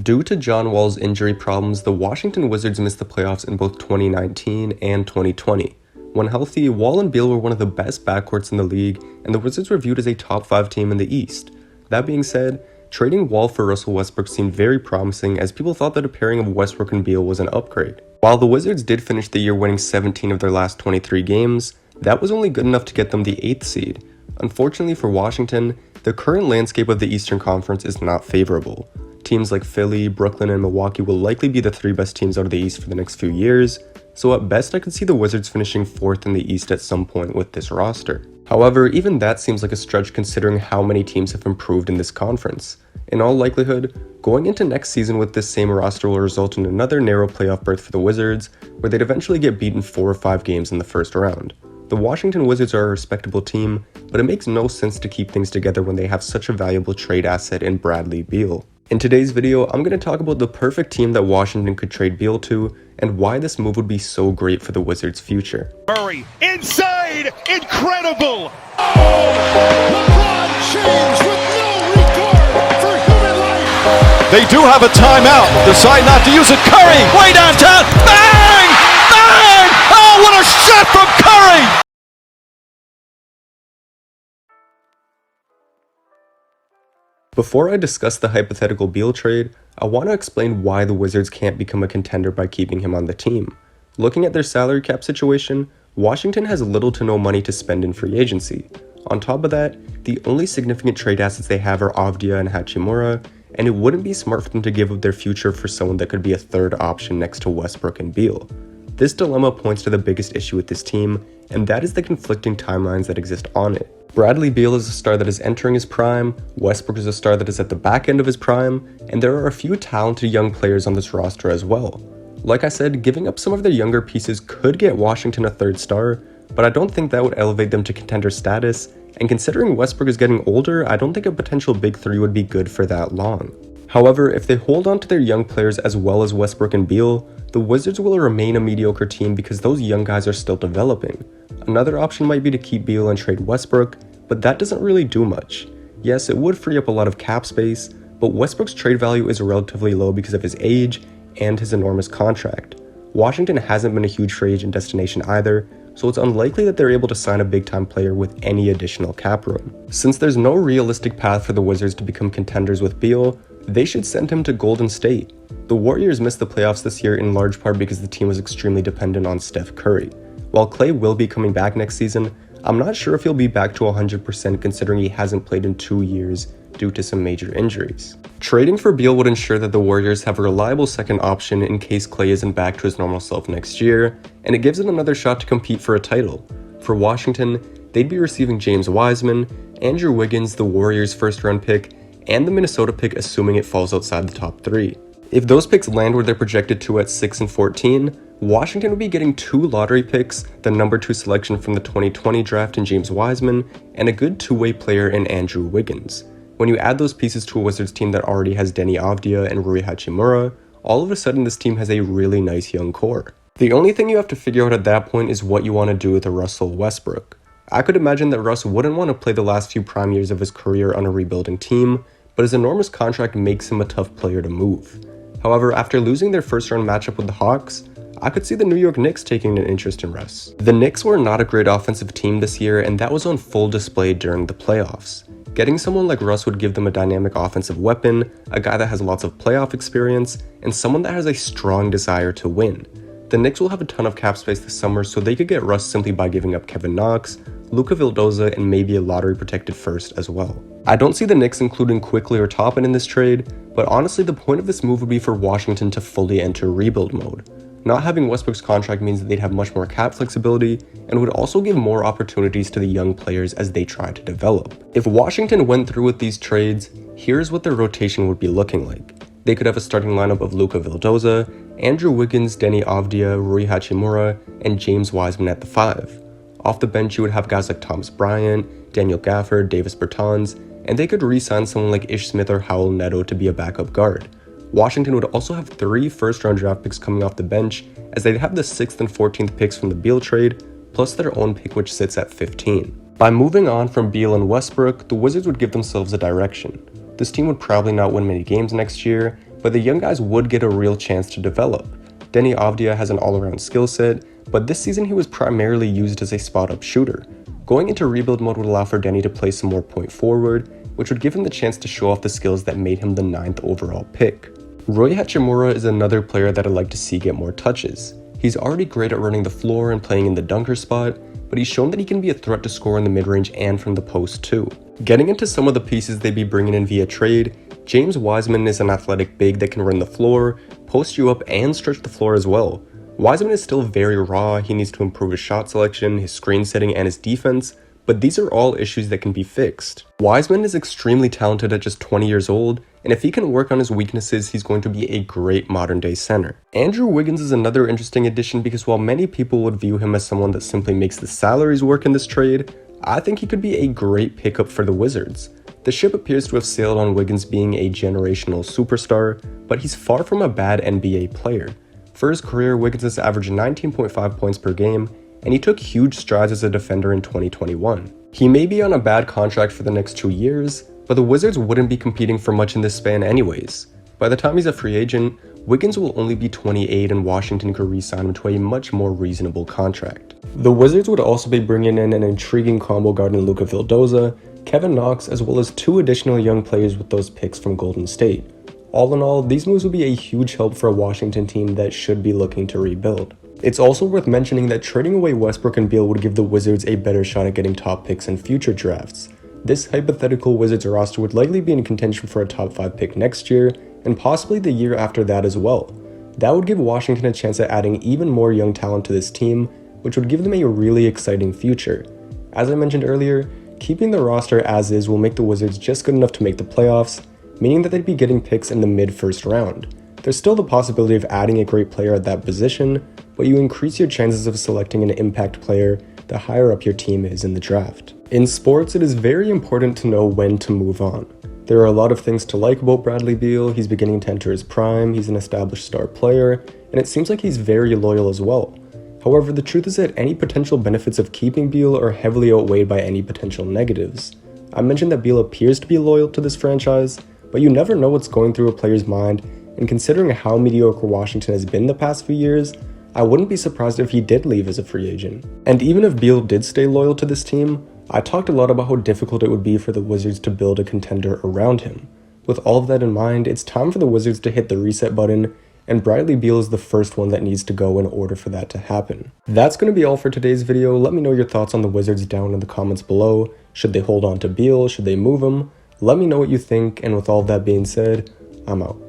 Due to John Wall's injury problems, the Washington Wizards missed the playoffs in both 2019 and 2020. When healthy, Wall and Beal were one of the best backcourts in the league, and the Wizards were viewed as a top 5 team in the East. That being said, trading Wall for Russell Westbrook seemed very promising, as people thought that a pairing of Westbrook and Beal was an upgrade. While the Wizards did finish the year winning 17 of their last 23 games, that was only good enough to get them the 8th seed. Unfortunately for Washington, the current landscape of the Eastern Conference is not favorable. Teams like Philly, Brooklyn, and Milwaukee will likely be the 3 best teams out of the East for the next few years, so at best I could see the Wizards finishing 4th in the East at some point with this roster. However, even that seems like a stretch considering how many teams have improved in this conference. In all likelihood, going into next season with this same roster will result in another narrow playoff berth for the Wizards, where they'd eventually get beaten 4 or 5 games in the first round. The Washington Wizards are a respectable team, but it makes no sense to keep things together when they have such a valuable trade asset in Bradley Beal. In today's video, I'm going to talk about the perfect team that Washington could trade Beal to, and why this move would be so great for the Wizards' future. Murray, inside, incredible! Oh, LeBron James with no regard for human life! They do have a timeout, decide not to use it. Curry, way downtown, bang! Bang! Oh, what a shot from Curry! Before I discuss the hypothetical Beal trade, I want to explain why the Wizards can't become a contender by keeping him on the team. Looking at their salary cap situation, Washington has little to no money to spend in free agency. On top of that, the only significant trade assets they have are Avdija and Hatchimura, and it wouldn't be smart for them to give up their future for someone that could be a third option next to Westbrook and Beal. This dilemma points to the biggest issue with this team, and that is the conflicting timelines that exist on it. Bradley Beal is a star that is entering his prime, Westbrook is a star that is at the back end of his prime, and there are a few talented young players on this roster as well. Like I said, giving up some of their younger pieces could get Washington a third star, but I don't think that would elevate them to contender status, and considering Westbrook is getting older, I don't think a potential big 3 would be good for that long. However, if they hold on to their young players as well as Westbrook and Beal, the Wizards will remain a mediocre team because those young guys are still developing. Another option might be to keep Beal and trade Westbrook, but that doesn't really do much. Yes, it would free up a lot of cap space, but Westbrook's trade value is relatively low because of his age and his enormous contract. Washington hasn't been a huge free agent destination either, so it's unlikely that they're able to sign a big-time player with any additional cap room. Since there's no realistic path for the Wizards to become contenders with Beal, they should send him to Golden State. The Warriors missed the playoffs this year in large part because the team was extremely dependent on Steph Curry. While Klay will be coming back next season, I'm not sure if he'll be back to 100% considering he hasn't played in 2 years due to some major injuries. Trading for Beal would ensure that the Warriors have a reliable second option in case Klay isn't back to his normal self next year, and it gives them another shot to compete for a title. For Washington, they'd be receiving James Wiseman, Andrew Wiggins, the Warriors' first-round pick, and the Minnesota pick assuming it falls outside the top 3. If those picks land where they're projected to at 6 and 14, Washington would be getting 2 lottery picks, the number 2 selection from the 2020 draft in James Wiseman, and a good two-way player in Andrew Wiggins. When you add those pieces to a Wizards team that already has Deni Avdija and Rui Hachimura, all of a sudden this team has a really nice young core. The only thing you have to figure out at that point is what you want to do with a Russell Westbrook. I could imagine that Russ wouldn't want to play the last few prime years of his career on a rebuilding team, but his enormous contract makes him a tough player to move. However, after losing their first-round matchup with the Hawks, I could see the New York Knicks taking an interest in Russ. The Knicks were not a great offensive team this year, and that was on full display during the playoffs. Getting someone like Russ would give them a dynamic offensive weapon, a guy that has lots of playoff experience, and someone that has a strong desire to win. The Knicks will have a ton of cap space this summer, so they could get Russ simply by giving up Kevin Knox, Luka Vildoza, and maybe a lottery-protected first as well. I don't see the Knicks including Quickly or Toppin in this trade, but honestly the point of this move would be for Washington to fully enter rebuild mode. Not having Westbrook's contract means that they'd have much more cap flexibility and would also give more opportunities to the young players as they try to develop. If Washington went through with these trades, here's what their rotation would be looking like. They could have a starting lineup of Luka Vildoza, Andrew Wiggins, Deni Avdija, Rui Hachimura, and James Wiseman at the 5. Off the bench you would have guys like Thomas Bryant, Daniel Gafford, Davis Bertans, and they could re-sign someone like Ish Smith or Howell Neto to be a backup guard. Washington would also have 3 first-round draft picks coming off the bench, as they'd have the 6th and 14th picks from the Beal trade, plus their own pick which sits at 15. By moving on from Beal and Westbrook, the Wizards would give themselves a direction. This team would probably not win many games next year, but the young guys would get a real chance to develop. Denny Avdia has an all-around skill set, but this season he was primarily used as a spot-up shooter. Going into rebuild mode would allow for Denny to play some more point forward, which would give him the chance to show off the skills that made him the 9th overall pick. Rui Hatchimura is another player that I'd like to see get more touches. He's already great at running the floor and playing in the dunker spot, but he's shown that he can be a threat to score in the mid-range and from the post too. Getting into some of the pieces they'd be bringing in via trade, James Wiseman is an athletic big that can run the floor, post you up, and stretch the floor as well. Wiseman is still very raw, he needs to improve his shot selection, his screen setting, and his defense, but these are all issues that can be fixed. Wiseman is extremely talented at just 20 years old, and if he can work on his weaknesses, he's going to be a great modern-day center. Andrew Wiggins is another interesting addition because while many people would view him as someone that simply makes the salaries work in this trade, I think he could be a great pickup for the Wizards. The ship appears to have sailed on Wiggins being a generational superstar, but he's far from a bad NBA player. For his career, Wiggins has averaged 19.5 points per game, and he took huge strides as a defender in 2021. He may be on a bad contract for the next 2 years, but the Wizards wouldn't be competing for much in this span anyways. By the time he's a free agent, Wiggins will only be 28 and Washington could re-sign him to a much more reasonable contract. The Wizards would also be bringing in an intriguing combo guard in Luka Vildoza, Kevin Knox, as well as 2 additional young players with those picks from Golden State. All in all, these moves would be a huge help for a Washington team that should be looking to rebuild. It's also worth mentioning that trading away Westbrook and Beal would give the Wizards a better shot at getting top picks in future drafts. This hypothetical Wizards roster would likely be in contention for a top 5 pick next year, and possibly the year after that as well. That would give Washington a chance at adding even more young talent to this team, which would give them a really exciting future. As I mentioned earlier, keeping the roster as is will make the Wizards just good enough to make the playoffs, meaning that they'd be getting picks in the mid-first round. There's still the possibility of adding a great player at that position, but you increase your chances of selecting an impact player the higher up your team is in the draft. In sports, it is very important to know when to move on. There are a lot of things to like about Bradley Beal. He's beginning to enter his prime, he's an established star player, and it seems like he's very loyal as well. However, the truth is that any potential benefits of keeping Beal are heavily outweighed by any potential negatives. I mentioned that Beal appears to be loyal to this franchise, but you never know what's going through a player's mind, and considering how mediocre Washington has been the past few years, I wouldn't be surprised if he did leave as a free agent. And even if Beal did stay loyal to this team, I talked a lot about how difficult it would be for the Wizards to build a contender around him. With all of that in mind, it's time for the Wizards to hit the reset button, and Bradley Beal is the first one that needs to go in order for that to happen. That's going to be all for today's video. Let me know your thoughts on the Wizards down in the comments below. Should they hold on to Beal? Should they move him? Let me know what you think, and with all of that being said, I'm out.